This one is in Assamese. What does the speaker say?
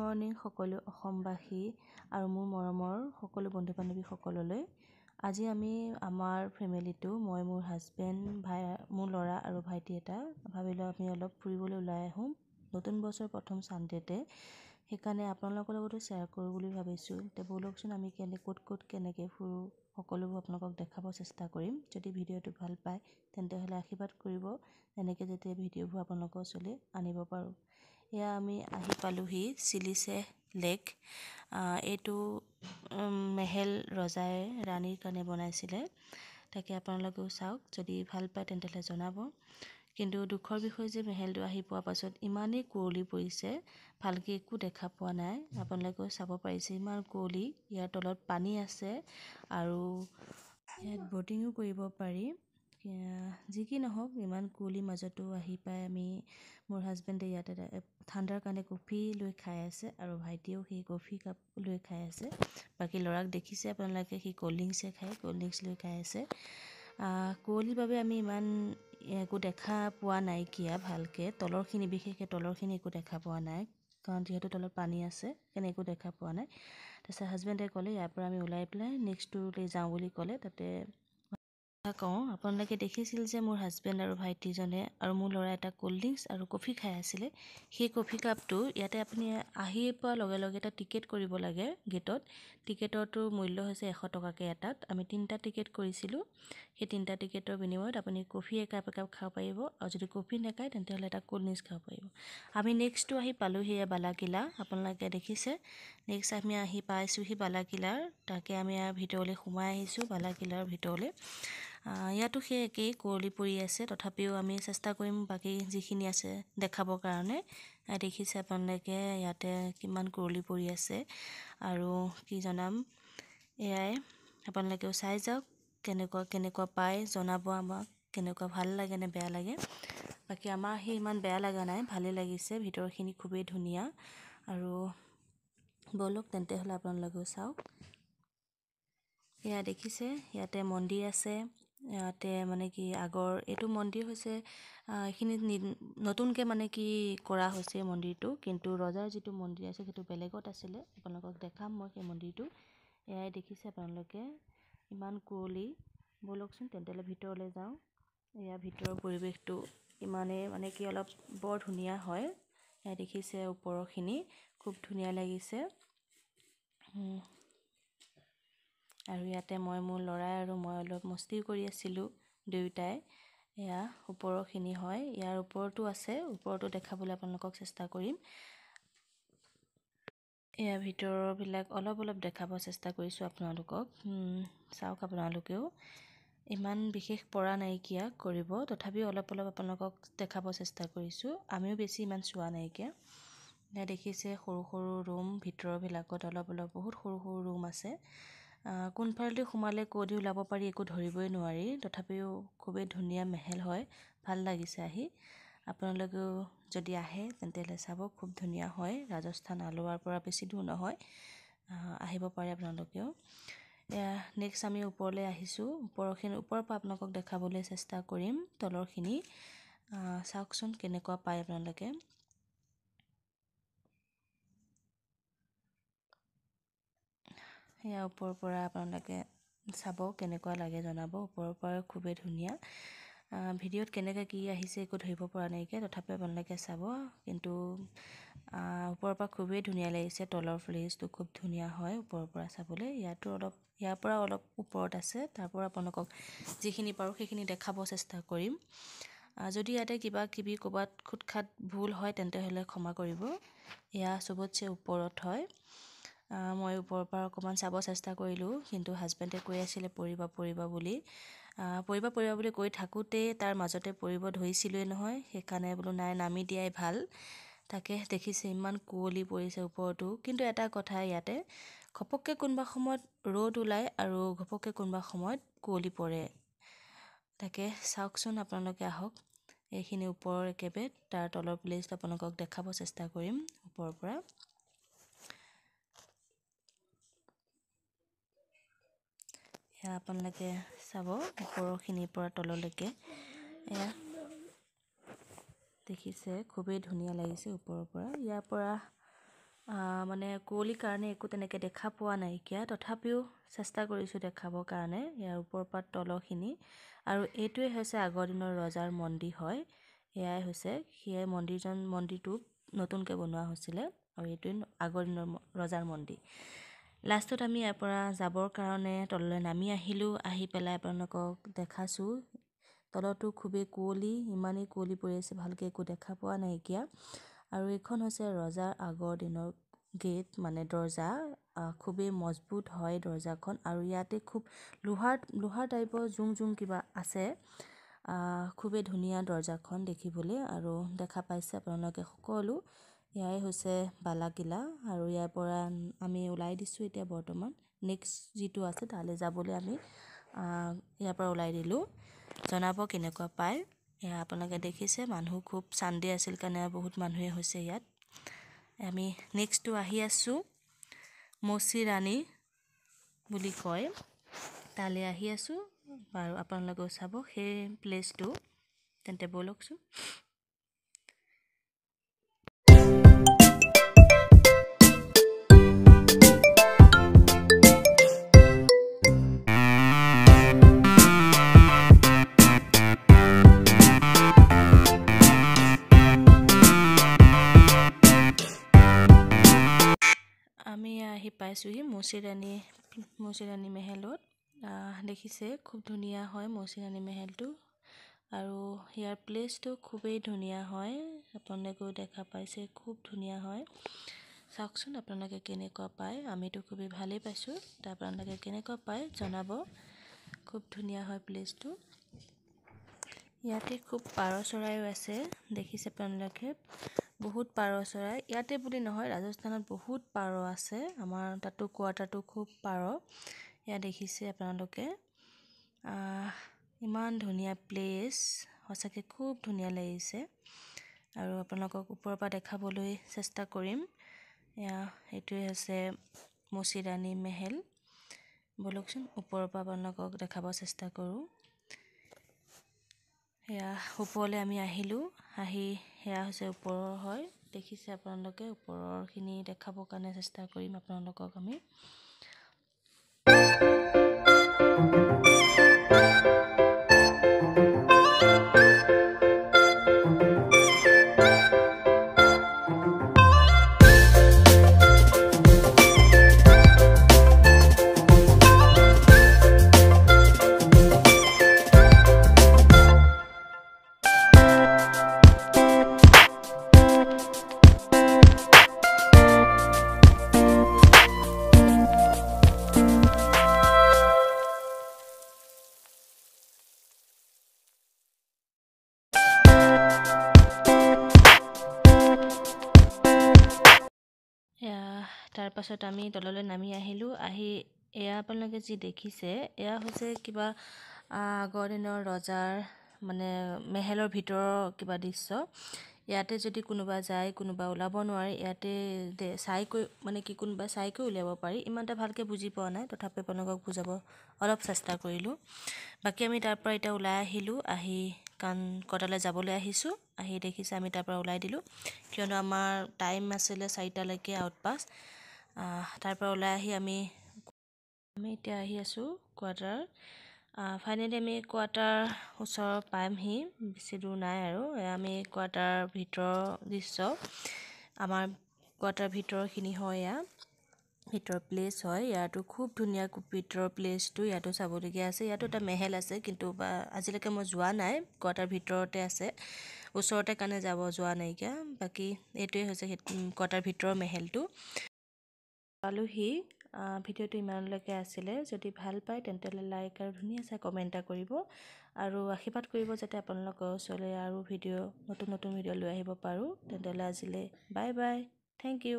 মৰ্নিং সকলো অসমবাসী আৰু মোৰ মৰমৰ সকলো বন্ধু বান্ধৱী সকললৈ আজি আমি আমাৰ ফেমিলিটো মই মোৰ হাজবেণ্ড মোৰ ল'ৰা আৰু ভাইটি এটা ভাবিলোঁ আমি অলপ ফুৰিবলৈ ওলাই আহোঁ নতুন বছৰ প্ৰথম সানডেতে সেইকাৰণে আপোনালোকৰ লগতো শ্বেয়াৰ কৰোঁ বুলি ভাবিছোঁ তে বলকচোন আমি ক'ত কেনেকৈ ফুৰোঁ সকলোবোৰ আপোনালোকক দেখাব চেষ্টা কৰিম যদি ভিডিঅ'টো ভাল পায় তেন্তে হ'লে আশীৰ্বাদ কৰিব এনেকৈ যাতে ভিডিঅ'বোৰ আপোনালোকৰ ওচৰলৈ আনিব পাৰোঁ এয়া আমি আহি পালোহি চিলিছে লেক এইটো মেহেল ৰজাই ৰাণীৰ কাৰণে বনাইছিলে তাকে আপোনালোকেও চাওক যদি ভাল পায় তেন্তে হ'লে জনাব কিন্তু দুখৰ বিষয় যে মেহেলটো আহি পোৱাৰ পাছত ইমানেই কুঁৱলী পৰিছে ভালকৈ একো দেখা পোৱা নাই আপোনালোকেও চাব পাৰিছে ইমান কুঁৱলী ইয়াৰ তলত পানী আছে আৰু ইয়াত ব'টিঙো কৰিব পাৰি যি কি নহওক ইমান কুঁৱলীৰ মাজতো আহি পাই আমি মোৰ হাজবেণ্ডে ইয়াতে ঠাণ্ডাৰ কাৰণে কফি লৈ খাই আছে আৰু ভাইটিয়েও সেই কফি কাপ লৈ খাই আছে বাকী ল'ৰাক দেখিছে আপোনালোকে সি ক'ল্ড ড্ৰিংকছ লৈ খাই আছে কুঁৱলীৰ বাবে আমি ইমান একো দেখা পোৱা নাইকিয়া ভালকৈ তলৰখিনি বিশেষকৈ তলৰখিনি একো দেখা পোৱা নাই কাৰণ যিহেতু তলত পানী আছে সেইকাৰণে একো দেখা পোৱা নাই তাৰপিছত হাজবেণ্ডে ক'লে ইয়াৰ পৰা আমি ওলাই পেলাই নেক্সটটোলৈ যাওঁ বুলি ক'লে তাতে কওঁ আপোনালোকে দেখিছিল যে মোৰ হাজবেণ্ড আৰু ভাইটিজনে আৰু মোৰ ল'ৰা এটা ক'ল্ড ড্ৰিংকছ আৰু কফি খাই আছিলে সেই কফি কাপটো ইয়াতে আপুনি আহি পোৱাৰ লগে লগে এটা টিকেট কৰিব লাগে গেটত টিকেটৰটো মূল্য হৈছে 100 টকাকৈ এটাত আমি 3টা টিকেট কৰিছিলোঁ সেই 3টা টিকেটৰ বিনিময়ত আপুনি কফি একাপ খাব পাৰিব আৰু যদি কফি নাখায় তেন্তে হ'লে এটা ক'ল্ড ড্ৰিংকছ খাব পাৰিব আমি নেক্সটটো আহি পালোঁহি বালাকিলা আপোনালোকে দেখিছে নেক্সট আমি আহি পাইছোঁহি বালাকিলাৰ তাকে আমি ভিতৰলৈ সোমাই আহিছোঁ বালাকিলাৰ ভিতৰলৈ ইয়াতো সেই একেই কুঁৱলী পৰি আছে তথাপিও আমি চেষ্টা কৰিম বাকী যিখিনি আছে দেখাবৰ কাৰণে দেখিছে আপোনালোকে ইয়াতে কিমান কুঁৱলী পৰি আছে আৰু কি জনাম এয়াই আপোনালোকেও চাই যাওক কেনেকুৱা পায় জনাব আমাক কেনেকুৱা ভাল লাগে নে বেয়া লাগে বাকী আমাৰ সেই ইমান বেয়া লগা নাই ভালেই লাগিছে ভিতৰখিনি খুবেই ধুনীয়া আৰু বলক তেন্তে হ'লে আপোনালোকেও চাওক এয়া দেখিছে ইয়াতে মন্দিৰ আছে ইয়াতে মানে কি আগৰ এইটো মন্দিৰ হৈছে এইখিনি নতুনকৈ মানে কি কৰা হৈছে মন্দিৰটো কিন্তু ৰজাৰ যিটো মন্দিৰ আছে সেইটো বেলেগত আছিলে আপোনালোকক দেখাম মই সেই মন্দিৰটো এয়াই দেখিছে আপোনালোকে ইমান কুঁৱলী বলকচোন তেন্তে হ'লে ভিতৰলৈ যাওঁ এয়া ভিতৰৰ পৰিৱেশটো ইমানেই মানে কি অলপ বৰ ধুনীয়া হয় এয়া দেখিছে ওপৰৰখিনি খুব ধুনীয়া লাগিছে আৰু ইয়াতে মই মোৰ ল'ৰা আৰু মই অলপ মস্তি কৰি আছিলোঁ দুয়োটাই এয়া ওপৰৰখিনি হয় ইয়াৰ ওপৰতো আছে ওপৰতো দেখাবলৈ আপোনালোকক চেষ্টা কৰিম এয়া ভিতৰবিলাক অলপ দেখাব চেষ্টা কৰিছোঁ আপোনালোকক চাওক আপোনালোকেও ইমান বিশেষ পৰা নাইকিয়া কৰিব তথাপিও অলপ আপোনালোকক দেখাব চেষ্টা কৰিছোঁ আমিও বেছি ইমান চোৱা নাইকিয়া এয়া দেখিছে সৰু ৰুম ভিতৰবিলাকত অলপ বহুত সৰু ৰুম আছে কোনফালেদি সোমালে ক'দি ওলাব পাৰি একো ধৰিবই নোৱাৰি তথাপিও খুবেই ধুনীয়া মেহেল হয় ভাল লাগিছে আহি আপোনালোকেও যদি আহে তেন্তে হ'লে চাব খুব ধুনীয়া হয় ৰাজস্থান আলোৱাৰ পৰা বেছি দূৰ নহয় আহিব পাৰে আপোনালোকেও নেক্সট আমি ওপৰলৈ আহিছোঁ ওপৰৰ পৰা আপোনালোকক দেখাবলৈ চেষ্টা কৰিম তলৰখিনি চাওকচোন কেনেকুৱা পায় আপোনালোকে এয়া ওপৰৰ পৰা আপোনালোকে চাব কেনেকুৱা লাগে জনাব ওপৰৰ পৰা খুবেই ধুনীয়া ভিডিঅ'ত কেনেকৈ কি আহিছে একো ধৰিব পৰা নাইকিয়া তথাপিও আপোনালোকে চাব কিন্তু ওপৰৰ পৰা খুবেই ধুনীয়া লাগিছে তলৰ প্লেচটো খুব ধুনীয়া হয় ওপৰৰ পৰা চাবলৈ ইয়াৰ পৰা অলপ ওপৰত আছে তাৰ পৰা আপোনালোকক যিখিনি পাৰোঁ সেইখিনি দেখাব চেষ্টা কৰিম যদি ইয়াতে কিবা কিবি ক'ৰবাত খুটখাট ভুল হয় তেন্তে হ'লে ক্ষমা কৰিব এয়া চবতছে ওপৰত হয় মই ওপৰৰ পৰা অকণমান চাব চেষ্টা কৰিলোঁ কিন্তু হাজবেণ্ডে কৈ আছিলে পৰিবা বুলি কৈ থাকোঁতেই তাৰ মাজতে পৰিব ধৰিছিলোঁৱে নহয় সেইকাৰণে বোলো নাই নামি দিয়াই ভাল তাকে দেখিছে ইমান কুঁৱলী পৰিছে ওপৰতো কিন্তু এটা কথা ইয়াতে ঘপককৈ কোনোবা সময়ত ৰ'দ ওলায় আৰু ঘপককৈ কোনোবা সময়ত কুঁৱলী পৰে তাকে চাওকচোন আপোনালোকে আহক এইখিনি ওপৰৰ একেবাৰে তাৰ তলৰ প্লেচটো আপোনালোকক দেখাব চেষ্টা কৰিম ওপৰৰ পৰা এয়া আপোনালোকে চাব ওপৰখিনিৰ পৰা তললৈকে এয়া দেখিছে খুবেই ধুনীয়া লাগিছে ওপৰৰ পৰা ইয়াৰ পৰা মানে কুঁৱলীৰ কাৰণে একো তেনেকৈ দেখা পোৱা নাইকিয়া, তথাপিও চেষ্টা কৰিছোঁ দেখাবৰ কাৰণে ইয়াৰ ওপৰৰ পৰা তলৰখিনি। আৰু এইটোৱে হৈছে আগৰ দিনৰ ৰজাৰ মন্দিৰ হয়। এয়াই হৈছে সেয়াই মন্দিৰটো নতুনকৈ বনোৱা হৈছিলে, আৰু এইটোৱে আগৰ দিনৰ ৰজাৰ মন্দিৰ। লাষ্টত আমি ইয়াৰ পৰা যাবৰ কাৰণে তললৈ নামি আহিলোঁ। আহি পেলাই আপোনালোকক দেখাছোঁ তলতো খুবেই কুঁৱলী, ইমানেই কুঁৱলী পৰি আছে, ভালকৈ একো দেখা পোৱা নাইকিয়া। আৰু এইখন হৈছে ৰজাৰ আগৰ দিনৰ গেট, মানে দৰ্জা। খুবেই মজবুত হয় দৰ্জাখন, আৰু ইয়াতে খুব লোহাৰ টাইপৰ জুং কিবা আছে। খুবেই ধুনীয়া দৰ্জাখন দেখিবলৈ, আৰু দেখা পাইছে আপোনালোকে সকলো। এয়াই হৈছে বালাকিলা, আৰু ইয়াৰ পৰা আমি ওলাই দিছোঁ এতিয়া বৰ্তমান। নেক্সট যিটো আছে তালৈ যাবলৈ আমি ইয়াৰ পৰা ওলাই দিলোঁ। জনাব কেনেকুৱা পায়। এয়া আপোনালোকে দেখিছে মানুহ খুব চানডে আছিল কাৰণে বহুত মানুহে হৈছে ইয়াত। আমি নেক্সটটো আহি আছোঁ মৌচি ৰাণী বুলি কয়, তালৈ আহি আছোঁ। বাৰু আপোনালোকেও চাব সেই প্লেচটো, তেন্তে ব'লকচোন। আমি আহি পাইছোঁহি মৌচি ৰাণী মেহেলত। দেখিছে খুব ধুনীয়া হয় মৌচি ৰাণী মেহেলটো, আৰু ইয়াৰ প্লেচটো খুবেই ধুনীয়া হয়। আপোনালোকেও দেখা পাইছে খুব ধুনীয়া হয়। চাওকচোন আপোনালোকে কেনেকুৱা পায়। আমিতো খুবেই ভালেই পাইছোঁ, আপোনালোকে কেনেকুৱা পায় জনাব। খুব ধুনীয়া হয় প্লেচটো। ইয়াতে খুব পাৰ চৰাইও আছে, দেখিছে আপোনালোকে বহুত পাৰ চৰাই। ইয়াতে বুলি নহয়, ৰাজস্থানত বহুত পাৰ আছে। আমাৰ তাতো কোৱাৰ্টাৰটো খুব পাৰ। এয়া দেখিছে আপোনালোকে। ইমান ধুনীয়া প্লেচ, সঁচাকৈ খুব ধুনীয়া লাগিছে। আৰু আপোনালোকক ওপৰৰ পৰা দেখাবলৈ চেষ্টা কৰিম। এইটোৱে হৈছে মৌচি ৰাণী মেহেল। ব'লকচোন ওপৰৰ পৰা আপোনালোকক দেখাব চেষ্টা কৰোঁ। সেয়া ওপৰলৈ আমি আহিলোঁ। সেয়া হৈছে ওপৰৰ হয়, দেখিছে আপোনালোকে। ওপৰৰখিনি দেখাবৰ কাৰণে চেষ্টা কৰিম আপোনালোকক আমি। তাৰপাছত আমি তললৈ নামি আহিলোঁ। এয়া আপোনালোকে যি দেখিছে এয়া হৈছে কিবা আগৰ দিনৰ ৰজাৰ মানে মেহেলৰ ভিতৰৰ কিবা দৃশ্য। ইয়াতে যদি কোনোবা যায়, কোনোবা ওলাব নোৱাৰে, ইয়াতে কোনোবা চাইকৈ উলিয়াব পাৰি। ইমান এটা ভালকৈ বুজি পোৱা নাই, তথাপি আপোনালোকক বুজাব অলপ চেষ্টা কৰিলোঁ। বাকী আমি তাৰ পৰা এতিয়া ওলাই আহিলোঁ। কোৱাৰ্টাৰলৈ যাবলৈ আহিছোঁ। দেখিছে আমি তাৰ পৰা ওলাই দিলোঁ, কিয়নো আমাৰ টাইম আছিলে 4টালৈকে আউটপাছ। তাৰ পৰা ওলাই আহি আমি এতিয়া আহি আছোঁ কোৱাৰ্টাৰ। ফাইনেলি আমি কোৱাৰ্টাৰ ওচৰ পামহি, বেছি দূৰ নাই আৰু। আমি কোৱাৰ্টাৰ ভিতৰৰ দৃশ্য, আমাৰ কোৱাৰ্টাৰ ভিতৰৰখিনি হয়। এয়া ভিতৰৰ প্লেচ হয়। ইয়াতো খুব ধুনীয়া ভিতৰৰ প্লেচটো, ইয়াতো চাবলগীয়া আছে। ইয়াতো এটা মেহেল আছে, কিন্তু আজিলৈকে মই যোৱা নাই। কোৱাৰ্টাৰ ভিতৰতে আছে, ওচৰতে কাৰণে যোৱা নাইকিয়া। বাকী এইটোৱে হৈছে কোৱাৰ্টাৰ ভিতৰৰ মেহেলটো। পালোহি। ভিডিঅ'টো ইমানলৈকে আছিলে। যদি ভাল পায় তেন্তে লাইক আৰু ধুনীয়া চাই কমেণ্ট এটা কৰিব, আৰু আশীৰ্বাদ কৰিব যাতে আপোনালোকৰ ওচৰলৈ আৰু নতুন ভিডিঅ' লৈ আহিব পাৰোঁ। তেন্তে আজিলৈ বাই বাই, থেংক ইউ।